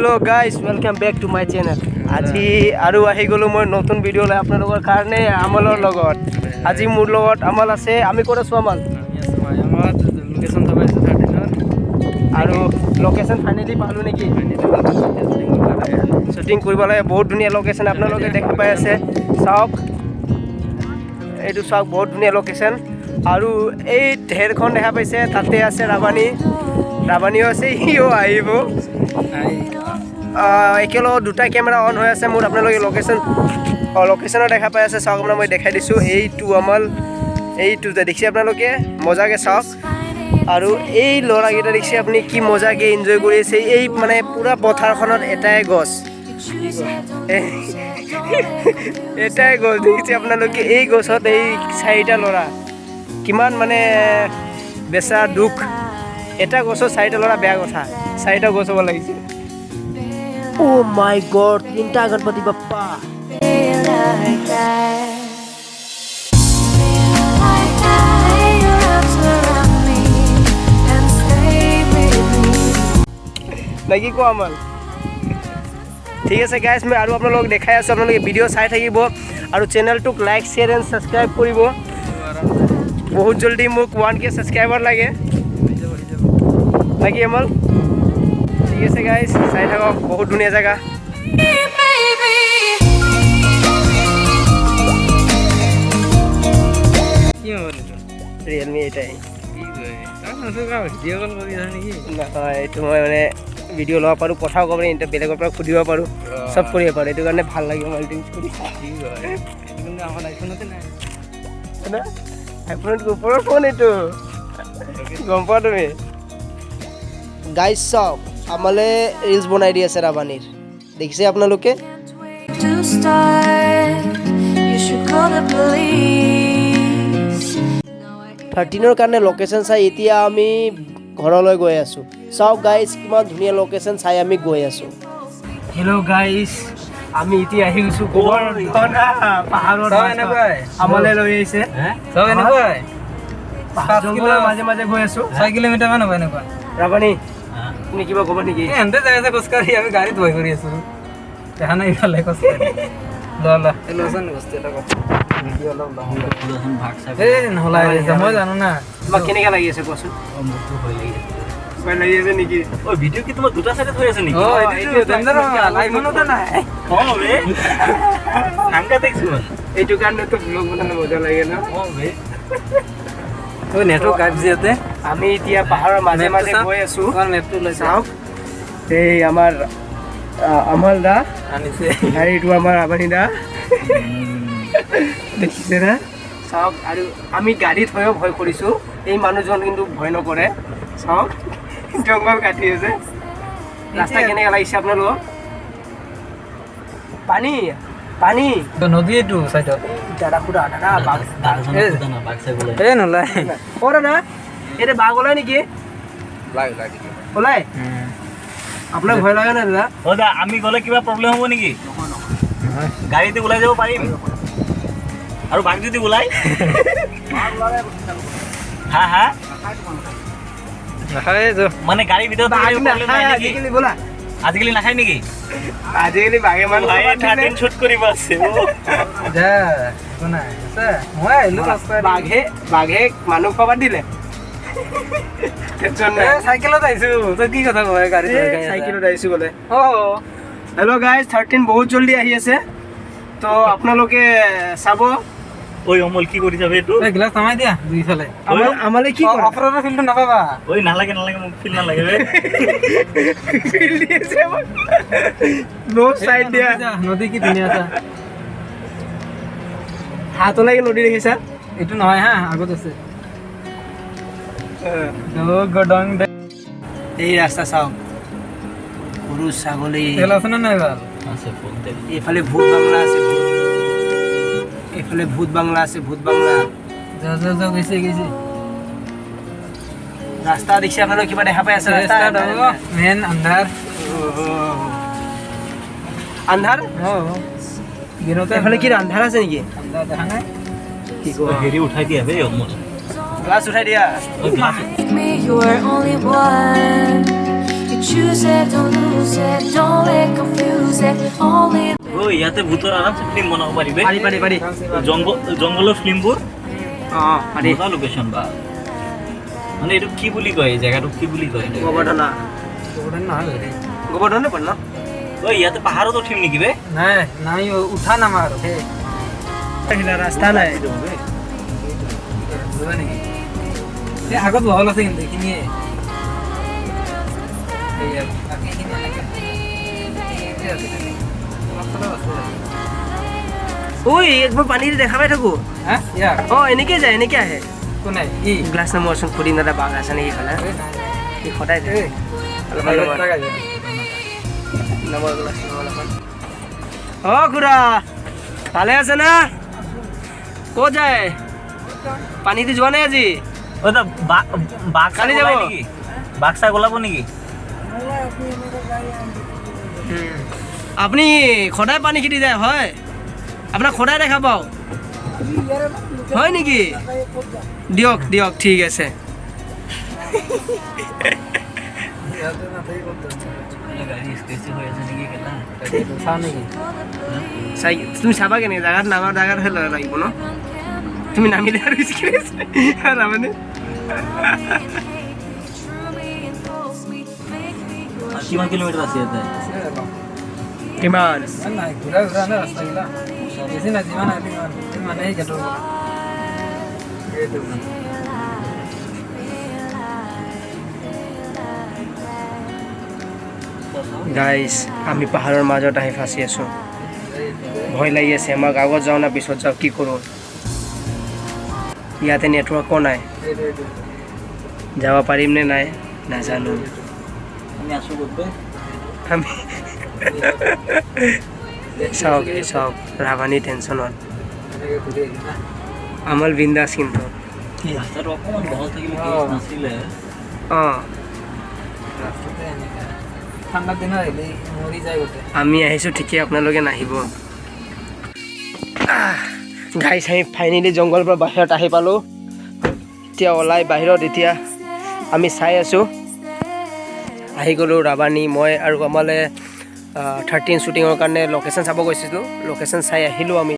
Hello guys, welcome back to my channel. আজি আৰু আহি গলো মই নতুন ভিডিও লৈ আপোনালোকৰ কাৰণে আমলৰ লগত। আজি মোৰ লগত আমল আছে, আমি ক'ত আছো আমল? আমাৰ লোকেশন থকা 13 আৰু লোকেশন ফাইনেলি পালো নেকি? শুটিং কৰিব লাগে, বহুত ধুনীয়া লোকেশন আপোনালোকে দেখা পাই আছে। চাওক এইটো চাওক, বহুত ধুনীয়া লোকেশন। আৰু এই ঢেৰখন দেখা পাইছে, তাতে আছে ৰাবানীও আছে, সিও আহিব। একেলগে দুটা কেমেৰা অন হৈ আছে মোৰ, আপোনালোকে লোকেশ্যনো দেখা পাই আছে। চাওক আপোনাক মই দেখাই দিছোঁ, এইটো আমল, এইটো যে দেখিছে আপোনালোকে, মজাকৈ চাওক। আৰু এই ল'ৰাকেইটা দেখিছে আপুনি কি মজাকৈ এনজয় কৰি আছে। এই মানে পূৰা পথাৰখনত এটাই গছ দেখিছে আপোনালোকে। এই গছত এই 4টা ল'ৰা, কিমান মানে বেচা দুখ। এটা গছত 4টা ল'ৰা বেয়া কথা, 4টা গছ হ'ব লাগিছে। Oh my god, 3টা গণপতি বাপ্পা। লাগি কোৱা আমল। ঠিক আছে গাইজ, মই আৰু আপোনালোকক দেখাই আছোঁ। আপোনালোকে ভিডিঅ' চাই থাকিব আৰু চেনেলটোক লাইক শ্বেয়াৰ এণ্ড ছাবস্ক্ৰাইব কৰিব। বহুত জলদি মোক 1K ছাবস্ক্ৰাইবাৰ লাগে আমল। ঠিক আছে গাইজ, চাই থাকক, বহুত ধুনীয়া জেগা। ৰিয়েলমি এটাই নহয়, এইটো মই মানে ভিডিঅ' ল'ব পাৰোঁ, কথাও ক'ব পাৰোঁ, বেলেগৰ পৰা সুধিব পাৰোঁ, চব কৰিব পাৰোঁ। এইটো কাৰণে ভাল লাগে মোবাইলটো ইউজ কৰি। আমাৰ আইফোনতে নাই, আইফোনত ওপৰৰ ফোন এইটো, গম পোৱা তুমি। গাইজ চাওক, আমলে ৰিলছ বনাই দি আছে ৰাবানীৰ, দেখিছে আপোনালোকে। 13ৰ কাৰণে লোকেশ্যন চাই এতিয়া আমি ঘৰলৈ গৈ আছোঁ। চাওক গাইজ, কিমান ধুনীয়া লোকেশ্যন চাই আমি গৈ আছোঁ। হেল্ল' গাইজ, আমি এতিয়া আহি গৈছোঁ পাহাৰৰ আমলে লৈ আহিছে। মাজে মাজে গৈ আছোঁ, 6 কিলোমিটাৰ মান হ'ব এনেকুৱা। ৰাবানী তুমি কিবা ক'ব নেকি? এনে যাই আছে খোজকাঢ়ি, আমি গাড়ীত বহি কৰি আছোঁ, দেখা নাই ইফালে খোজকাঢ়ি। মই জানো না। তোমাক কেনেকুৱা লাগি আছে কোৱাচোন? ভয় লাগি আছে নেকি? ভিডিঅ' কি তোমাৰ দুটা চাইডে থৈ আছে নেকি? এইটো কাৰণেতো ব্লগ বনালে মজা লাগে ন। নেটৱৰ্ক গাইড যিহেতু আমি এতিয়া পাহাৰৰ মাজে মাজে গৈ আছোঁ। নেটটো লৈ চাওক, এই আমাৰ আমল দা আনিছে, এইটো আমাৰ ৰাবানী দা, দেখিছে না? চাওক, আৰু আমি গাড়ীত হৈও ভয় কৰিছোঁ, এই মানুহজন কিন্তু ভয় নকৰে। চাওক, জংঘল কাটি আছে। ৰাস্তা কেনেকৈ লাগিছে আপোনালোকক? পানী পানী নদী এইটো চাইডত দাদা খুদা দাদা বাঘ নোলায়। অ দাদা, এতিয়া বাঘ ওলাই নেকি? ওলাই? আপোনাৰ ভয় লাগে নাই দাদা? দাদা, আমি গ'লে কিবা প্ৰব্লেম হ'ব নেকি? গাড়ীতে ওলাই যাব পাৰিম? আৰু বাঘ যদি ওলাই? হা হা, মানে গাড়ীৰ ভিতৰত আজিকালি নাখায় নেকি? আজিকালি বাঘে মানুহ শ্বুট কৰিব আছে। বাঘে মানুহ খবৰ দিলে। চাইকেলত আহিছোঁ, তই কি কথা কয়? গাড়ী চাইকেলত আহিছোঁ বোলে। হেল্ল' গাইজ, 13 বহুত জলদি আহি আছে, তো আপোনালোকে চাব। ঐ অমল, কি কৰি যাবে এইটো? গিলাচ নামাই দিয়া দুইফালে। আমালে কি অফৰোডৰ ফিল্ডটো নাপাবা। ঐ নালাগে মোক ফিল নালাগে। নদী কি ধুনীয়া আছে, হাতলৈকে নদী দেখিছা? এইটো নহয় হা, আগত আছে। এই ৰাস্তা চাওক, গৰু ছাগলী। তেল আছে নে নাই? ভাল আছে। এইফালে ভূত বাংলা আছে, এইফালে ভূত বাংলা আছে, ভূত বাংলা। যাওঁ গৈছে ৰাস্তা দেখিছে আপোনালোকে? কিবা দেখা পাই আছে? মেন আন্ধাৰ আন্ধাৰ। এইফালে কি আন্ধাৰ আছে নেকি? দেখা নাই। কি কোৱা? হেৰি উঠাই দিয়া বে অমল, গ্লাছ উঠাই দিয়া। Glass. You were only one. You choose it, don't lose it, don't let confuse it. Only ঐ ইয়াতে ভূতৰ আৰামছে ফিল্ম বনাব পাৰিবে পাৰি পাৰি পাৰি জংঘলৰ ফিল্মবোৰ অঁ পাৰি মজা লোকেশ্যন বা মানে এইটো কি বুলি কয় এই জেগাটোক কি বুলি কয় গোবৰ্ধনা গোবৰ্ধন নহয় বে। গোবৰ্ধনে পৰে ন ঐ ইয়াতে পাহাৰত উঠিম নেকি বে নাই নাই উঠা নামা আৰু সেই ৰাস্তা নাই বুজা নেকি এই আগত বহল আছে কিন্তু এইখিনিয়ে এই আৰু বাকীখিনি এনেকে এই আছে অলপ চলপ আছে ঐ একবাৰ পানী দেখা পাই থাকোঁ হা ইয়াৰ অঁ এনেকৈ যায় এনেকৈ আহে একো নাই ই গ্লাছ নামৰচোন খুলিম দাদা বাঘ আছে নেকি ইফালে এই নাই সি সদায় থাকে অলপমান এই অলপমান তাক আহিব নম্বৰ গ্লাছ অলপমান অঁ খুৰা ভালে আছে না ক'ত যায় পানীটো যোৱা নাই আজি ঐ তা বাঘ কালি কালি যাব? যাব নেকি বাঘ চাঘ ওলাব নেকি আপুনি সদায় পানী খেতি যায় হয় আপোনাক সদায় দেখা পাওঁ হয় নেকি দিয়ক দিয়ক ঠিক আছে ইয়াতে নাথাকি ক'ত যাম? গাড়ী স্কেচি হৈ আছে নেকি কেলা চাওঁ নেকি চাই তুমি চাবা কেনেকৈ জেগাত নামাৰ জেগাতহে লাগিব ন তুমি নামিলে আৰু নামানে কিমান কিলোমিটাৰ আছে ইয়াতে কিমান নাই ঘূৰা ঘূৰা নে ৰাস্তাগিলা বেছি নাই যিমান আহিলে মানে এই গেটৰ পৰা এইটো গাইজ আমি পাহাৰৰ মাজত আহি ফাঁচি আছোঁ ভয় লাগি আছে আমাক আগত যাওঁ না পিছত যাওঁ কি কৰোঁ ইয়াতে নেটৱৰ্কো নাই যাব পাৰিম নে নাই নাজানো আমি আছোঁ ক'ত বে আমি চাওক এই চাওক ৰাভানী টেনশ্যনত এনেকৈ ঘূৰি আহিম না আমল বিন্দাছ কিন্তু ৰাস্তাটো অকণমান বহল থাকিলে কেছ নাছিলে অঁ ৰাস্তাতে এনেকৈ ঠাণ্ডাৰ দিনত আহিলে মৰি যায় গোটেই আমি আহিছোঁ ঠিকেই আপোনালোকে নাহিব গাইছ আমি ফাইনেলি জংঘলৰ পৰা বাহিৰত আহি পালোঁ এতিয়া ওলাই বাহিৰত এতিয়া আমি চাই আছোঁ আহি গ'লোঁ ৰাৱানী মই আৰু আমালে 13 শ্বুটিঙৰ কাৰণে লোকেশ্যন চাব গৈছিলোঁ লোকেশ্যন চাই আহিলোঁ আমি